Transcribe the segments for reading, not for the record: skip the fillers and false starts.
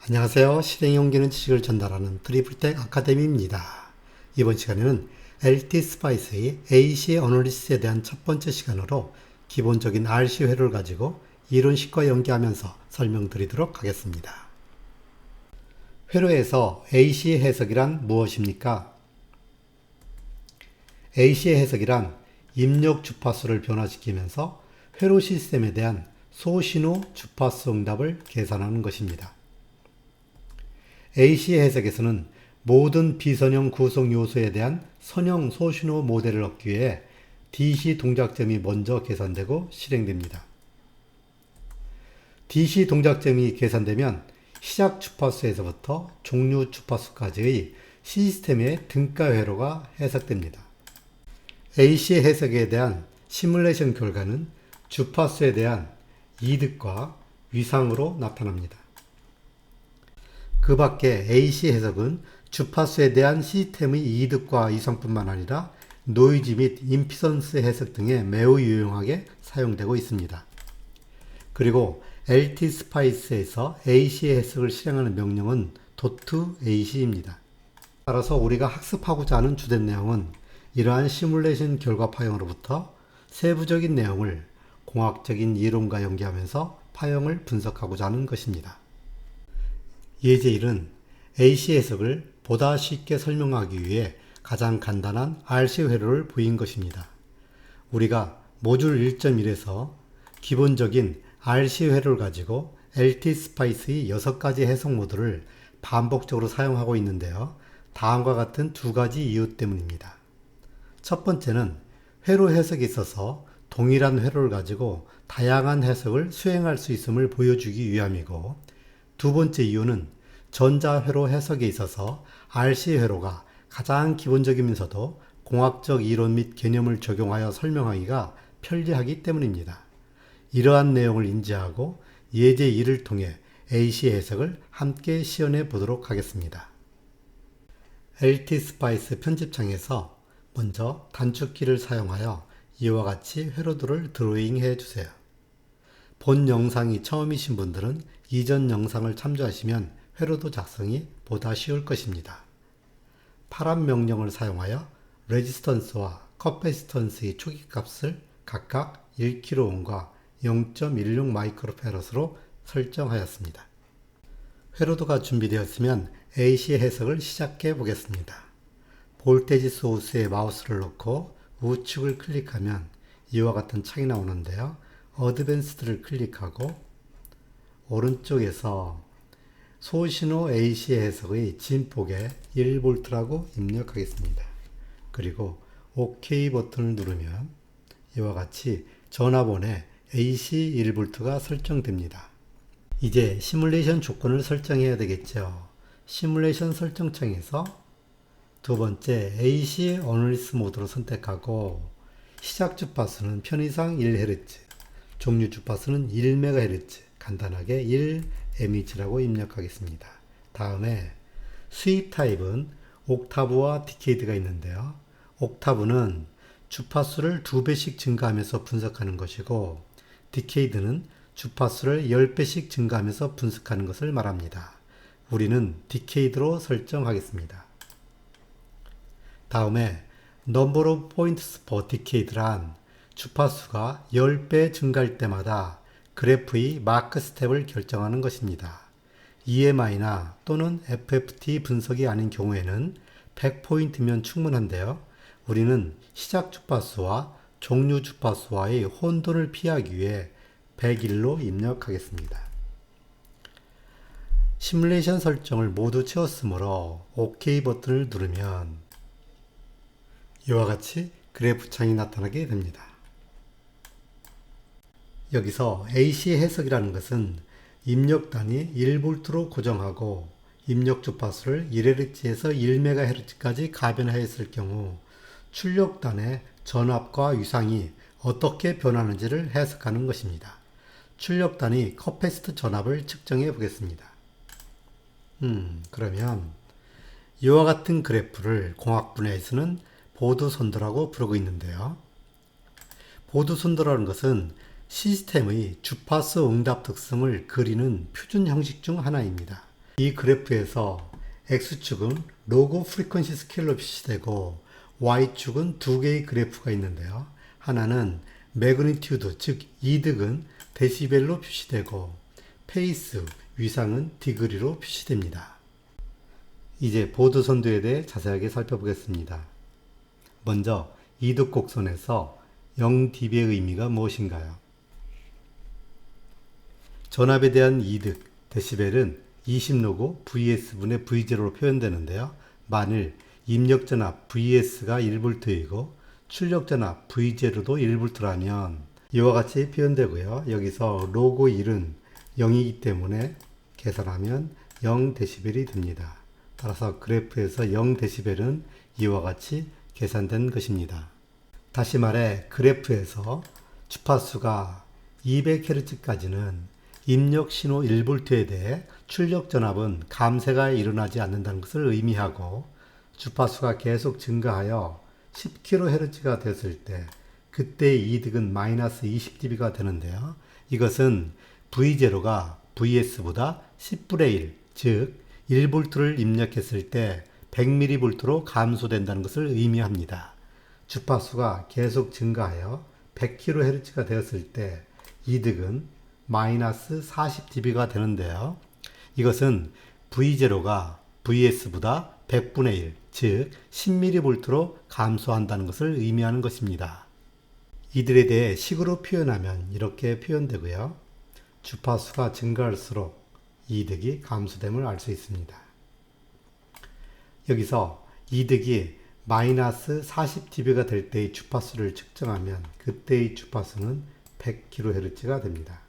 안녕하세요. 실행에 옮기는 지식을 전달하는 트리플텍 아카데미입니다. 이번 시간에는 LT 스파이스의 AC 어널리시스에 대한 첫 번째 시간으로 기본적인 RC 회로를 가지고 이론식과 연계하면서 설명드리도록 하겠습니다. 회로에서 AC 해석이란 무엇입니까? AC 해석이란 입력 주파수를 변화시키면서 회로 시스템에 대한 소신호 주파수 응답을 계산하는 것입니다. AC 해석에서는 모든 비선형 구성 요소에 대한 선형 소신호 모델을 얻기 위해 DC 동작점이 먼저 계산되고 실행됩니다. DC 동작점이 계산되면 시작 주파수에서부터 종료 주파수까지의 시스템의 등가 회로가 해석됩니다. AC 해석에 대한 시뮬레이션 결과는 주파수에 대한 이득과 위상으로 나타납니다. 그 밖에 AC 해석은 주파수에 대한 시스템의 이득과 위상뿐만 아니라 노이즈 및 임피던스 해석 등에 매우 유용하게 사용되고 있습니다. 그리고 LT 스파이스에서 AC 해석을 실행하는 명령은 .ac입니다. 따라서 우리가 학습하고자 하는 주된 내용은 이러한 시뮬레이션 결과 파형으로부터 세부적인 내용을 공학적인 이론과 연계하면서 파형을 분석하고자 하는 것입니다. 예제 1은 AC 해석을 보다 쉽게 설명하기 위해 가장 간단한 RC 회로를 보인 것입니다. 우리가 모듈 1.1에서 기본적인 RC 회로를 가지고 LT 스파이스의 6가지 해석 모드를 반복적으로 사용하고 있는데요. 다음과 같은 두 가지 이유 때문입니다. 첫 번째는 회로 해석에 있어서 동일한 회로를 가지고 다양한 해석을 수행할 수 있음을 보여주기 위함이고, 두 번째 이유는 전자회로 해석에 있어서 RC 회로가 가장 기본적이면서도 공학적 이론 및 개념을 적용하여 설명하기가 편리하기 때문입니다. 이러한 내용을 인지하고 예제 1을 통해 AC 해석을 함께 시연해 보도록 하겠습니다. LT 스파이스 편집창에서 먼저 단축키를 사용하여 이와 같이 회로들을 드로잉해 주세요. 본 영상이 처음이신 분들은 이전 영상을 참조하시면 회로도 작성이 보다 쉬울 것입니다. 파란 명령을 사용하여 레지스턴스와 커패시턴스의 초기값을 각각 1kΩ과 0.16 마이크로페럿으로 설정하였습니다. 회로도가 준비되었으면 AC 해석을 시작해 보겠습니다. 볼테지 소스에 마우스를 놓고 우측을 클릭하면 이와 같은 창이 나오는데요. 어드밴스드를 클릭하고 오른쪽에서 소신호 AC 해석의 진폭에 1V라고 입력하겠습니다. 그리고 OK 버튼을 누르면 이와 같이 전압원에 AC 1V가 설정됩니다. 이제 시뮬레이션 조건을 설정해야 되겠죠. 시뮬레이션 설정창에서 두 번째 AC 어널리시스 모드로 선택하고 시작 주파수는 편의상 1Hz, 종료 주파수는 1MHz, 간단하게 1mHz라고 입력하겠습니다. 다음에 수입 타입은 옥타브와 디케이드가 있는데요. 옥타브는 주파수를 2배씩 증가하면서 분석하는 것이고, 디케이드는 주파수를 10배씩 증가하면서 분석하는 것을 말합니다. 우리는 디케이드로 설정하겠습니다. 다음에 Number of Points per Decade란 주파수가 10배 증가할 때마다 그래프의 마크 스텝을 결정하는 것입니다. EMI나 또는 FFT 분석이 아닌 경우에는 100포인트면 충분한데요. 우리는 시작 주파수와 종료 주파수와의 혼돈을 피하기 위해 101로 입력하겠습니다. 시뮬레이션 설정을 모두 채웠으므로 OK 버튼을 누르면 이와 같이 그래프 창이 나타나게 됩니다. 여기서 AC 해석이라는 것은 입력단이 1V로 고정하고 입력 주파수를 1Hz에서 1MHz까지 가변하였을 경우 출력단의 전압과 위상이 어떻게 변하는지를 해석하는 것입니다. 출력단이 커패시터 전압을 측정해 보겠습니다. 그러면 이와 같은 그래프를 공학 분야에서는 보드 선도라고 부르고 있는데요. 보드 선도라는 것은 시스템의 주파수 응답 특성을 그리는 표준 형식 중 하나입니다. 이 그래프에서 X축은 로그 프리퀀시 스케일로 표시되고 Y축은 두 개의 그래프가 있는데요. 하나는 매그니튜드, 즉 이득은 데시벨로 표시되고 페이스, 위상은 디그리로 표시됩니다. 이제 보드 선두에 대해 자세하게 살펴보겠습니다. 먼저 이득 곡선에서 0dB의 의미가 무엇인가요? 전압에 대한 이득, 데시벨은 20로그 VS분의 V0로 표현되는데요. 만일 입력전압 VS가 1V이고 출력전압 V0도 1V라면 이와 같이 표현되고요. 여기서 로그 1은 0이기 때문에 계산하면 0dB이 됩니다. 따라서 그래프에서 0dB은 이와 같이 계산된 것입니다. 다시 말해 그래프에서 주파수가 200Hz까지는 입력 신호 1V에 대해 출력 전압은 감쇄가 일어나지 않는다는 것을 의미하고 주파수가 계속 증가하여 10kHz가 됐을 때 그때의 이득은 마이너스 20dB가 되는데요. 이것은 V0가 VS보다 10분의 1, 즉 1V를 입력했을 때 100mV로 감소된다는 것을 의미합니다. 주파수가 계속 증가하여 100kHz가 되었을 때 이득은 마이너스 40dB가 되는데요. 이것은 V0가 VS보다 100분의 1, 즉 10mV로 감소한다는 것을 의미하는 것입니다. 이들에 대해 식으로 표현하면 이렇게 표현되고요. 주파수가 증가할수록 이득이 감소됨을 알 수 있습니다. 여기서 이득이 마이너스 40dB가 될 때의 주파수를 측정하면 그때의 주파수는 100kHz가 됩니다.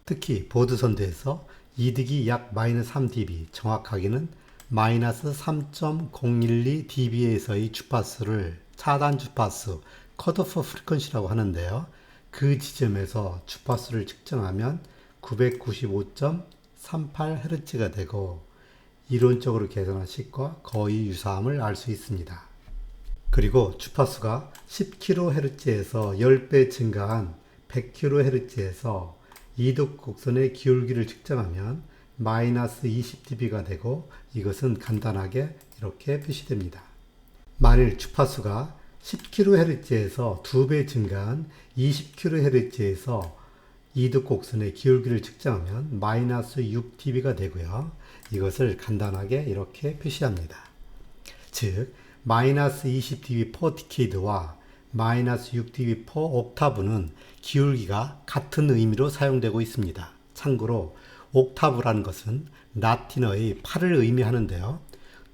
특히 보드 선두에서 이득이 약 마이너스 3dB, 정확하게는 마이너스 3.012dB에서의 주파수를 차단 주파수, 컷오프 프리퀀시라고 하는데요. 그 지점에서 주파수를 측정하면 995.38Hz가 되고 이론적으로 계산한 식과 거의 유사함을 알 수 있습니다. 그리고 주파수가 10kHz에서 10배 증가한 100kHz에서 이득 곡선의 기울기를 측정하면 마이너스 20dB가 되고 이것은 간단하게 이렇게 표시됩니다. 만일 주파수가 10kHz에서 2배 증가한 20kHz에서 이득 곡선의 기울기를 측정하면 마이너스 6dB가 되고요. 이것을 간단하게 이렇게 표시합니다. 즉 마이너스 20dB per decade와 마이너스 6dB per 옥타브는 기울기가 같은 의미로 사용되고 있습니다. 참고로 옥타브라는 것은 라틴어의 8을 의미하는데요.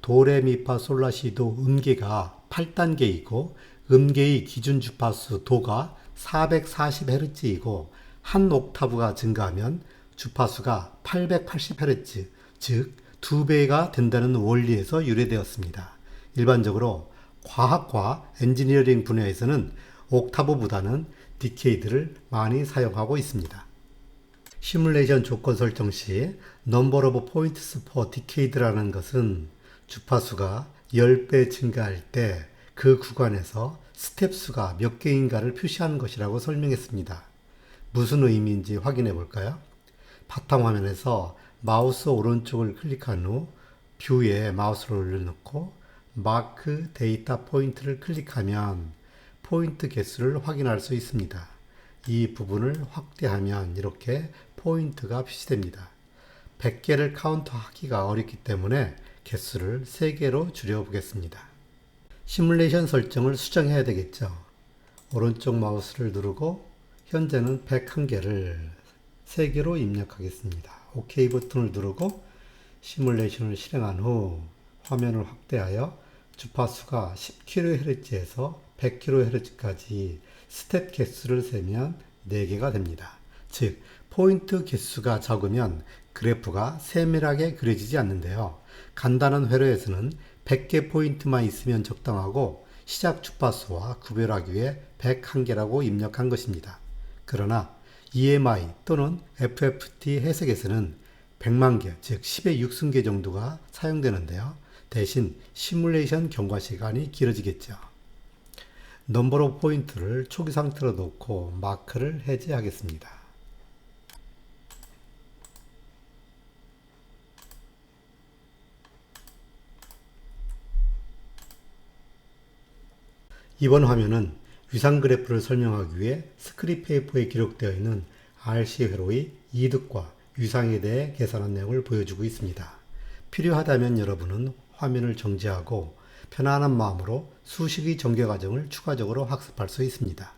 도레미파솔라시도 음계가 8단계이고 음계의 기준 주파수 도가 440Hz이고 한 옥타브가 증가하면 주파수가 880Hz, 즉 2배가 된다는 원리에서 유래되었습니다. 일반적으로 과학과 엔지니어링 분야에서는 옥타브보다는 디케이드를 많이 사용하고 있습니다. 시뮬레이션 조건 설정 시 Number of Points per Decade라는 것은 주파수가 10배 증가할 때 그 구간에서 스텝 수가 몇 개인가를 표시하는 것이라고 설명했습니다. 무슨 의미인지 확인해 볼까요? 바탕화면에서 마우스 오른쪽을 클릭한 후 뷰에 마우스를 올려놓고 마크 데이터 포인트를 클릭하면 포인트 개수를 확인할 수 있습니다. 이 부분을 확대하면 이렇게 포인트가 표시됩니다. 100개를 카운트하기가 어렵기 때문에 개수를 3개로 줄여보겠습니다. 시뮬레이션 설정을 수정해야 되겠죠. 오른쪽 마우스를 누르고 현재는 101개를 3개로 입력하겠습니다. OK 버튼을 누르고 시뮬레이션을 실행한 후 화면을 확대하여 주파수가 10kHz에서 100kHz까지 스텝 개수를 세면 4개가 됩니다. 즉 포인트 개수가 적으면 그래프가 세밀하게 그려지지 않는데요. 간단한 회로에서는 100개 포인트만 있으면 적당하고 시작 주파수와 구별하기 위해 101개라고 입력한 것입니다. 그러나 EMI 또는 FFT 해석에서는 100만 개, 즉 10의 6승계 정도가 사용되는데요. 대신 시뮬레이션 경과 시간이 길어지겠죠. 넘버 오브 포인트를 초기 상태로 놓고 마크를 해제하겠습니다. 이번 화면은 위상 그래프를 설명하기 위해 스크립 페이퍼에 기록되어 있는 RC 회로의 이득과 위상에 대해 계산한 내용을 보여주고 있습니다. 필요하다면 여러분은 화면을 정지하고 편안한 마음으로 수식의 전개 과정을 추가적으로 학습할 수 있습니다.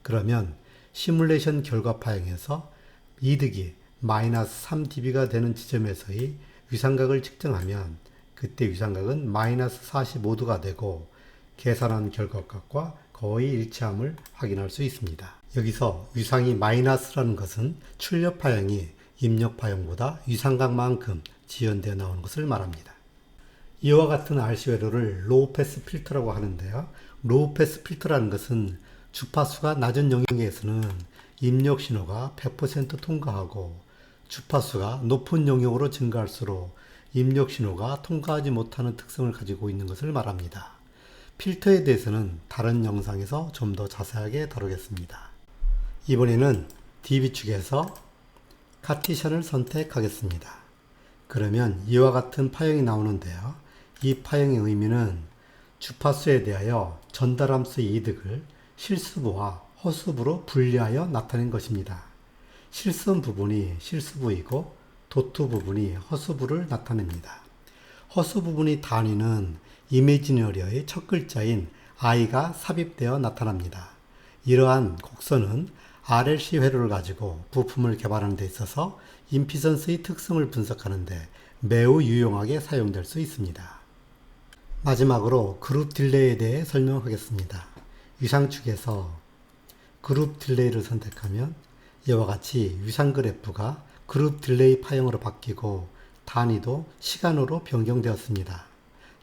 그러면 시뮬레이션 결과 파형에서 이득이 마이너스 3dB가 되는 지점에서의 위상각을 측정하면 그때 위상각은 마이너스 45도가 되고 계산한 결과값과 거의 일치함을 확인할 수 있습니다. 여기서 위상이 마이너스라는 것은 출력 파형이 입력 파형보다 위상각만큼 지연되어 나오는 것을 말합니다. 이와 같은 RC 회로를 로우 패스 필터라고 하는데요. 로우 패스 필터라는 것은 주파수가 낮은 영역에서는 입력 신호가 100% 통과하고 주파수가 높은 영역으로 증가할수록 입력 신호가 통과하지 못하는 특성을 가지고 있는 것을 말합니다. 필터에 대해서는 다른 영상에서 좀 더 자세하게 다루겠습니다. 이번에는 DB축에서 카티션을 선택하겠습니다. 그러면 이와 같은 파형이 나오는데요. 이 파형의 의미는 주파수에 대하여 전달함수의 이득을 실수부와 허수부로 분리하여 나타낸 것입니다. 실선 부분이 실수부이고 도트 부분이 허수부를 나타냅니다. 허수 부분의 단위는 이미지너리의 첫 글자인 I가 삽입되어 나타납니다. 이러한 곡선은 RLC 회로를 가지고 부품을 개발하는 데 있어서 임피던스의 특성을 분석하는 데 매우 유용하게 사용될 수 있습니다. 마지막으로 그룹 딜레이에 대해 설명하겠습니다. 위상축에서 그룹 딜레이를 선택하면 이와 같이 위상 그래프가 그룹 딜레이 파형으로 바뀌고 단위도 시간으로 변경되었습니다.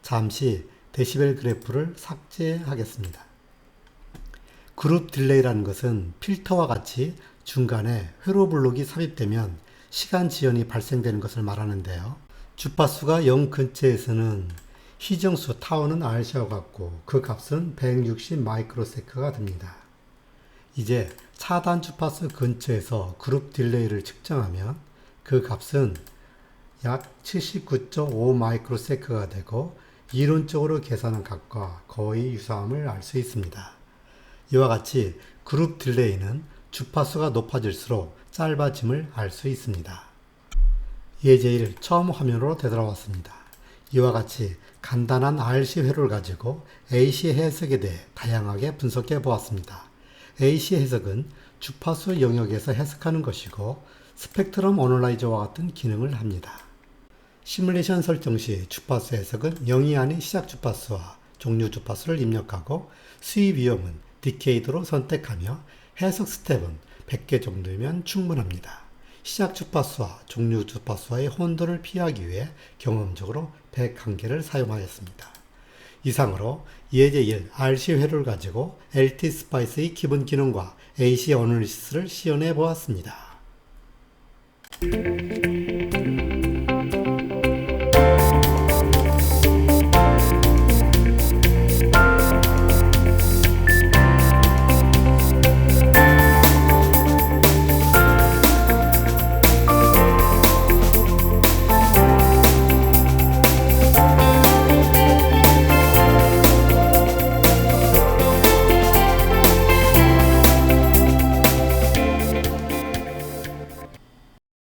잠시 데시벨 그래프를 삭제하겠습니다. 그룹 딜레이라는 것은 필터와 같이 중간에 회로 블록이 삽입되면 시간 지연이 발생되는 것을 말하는데요. 주파수가 0 근처에서는 희정수 타우는 RC와 같고 그 값은 160 마이크로세크가 됩니다. 이제 차단 주파수 근처에서 그룹 딜레이를 측정하면 그 값은 약 79.5 마이크로세크가 되고 이론적으로 계산한 값과 거의 유사함을 알 수 있습니다. 이와 같이 그룹 딜레이는 주파수가 높아질수록 짧아짐을 알 수 있습니다. 예제1 처음 화면으로 되돌아왔습니다. 이와 같이 간단한 RC 회로를 가지고 AC 해석에 대해 다양하게 분석해 보았습니다. AC 해석은 주파수 영역에서 해석하는 것이고 스펙트럼 어널라이저와 같은 기능을 합니다. 시뮬레이션 설정 시 주파수 해석은 0이 아닌 시작 주파수와 종료 주파수를 입력하고 수입 위험은 디케이드로 선택하며 해석 스텝은 100개 정도면 충분합니다. 시작 주파수와 종료 주파수와의 혼돈을 피하기 위해 경험적으로 101개를 사용하였습니다. 이상으로 예제 1 RC 회로를 가지고 LT 스파이스의 기본 기능과 AC 어널리시스를 시연해 보았습니다.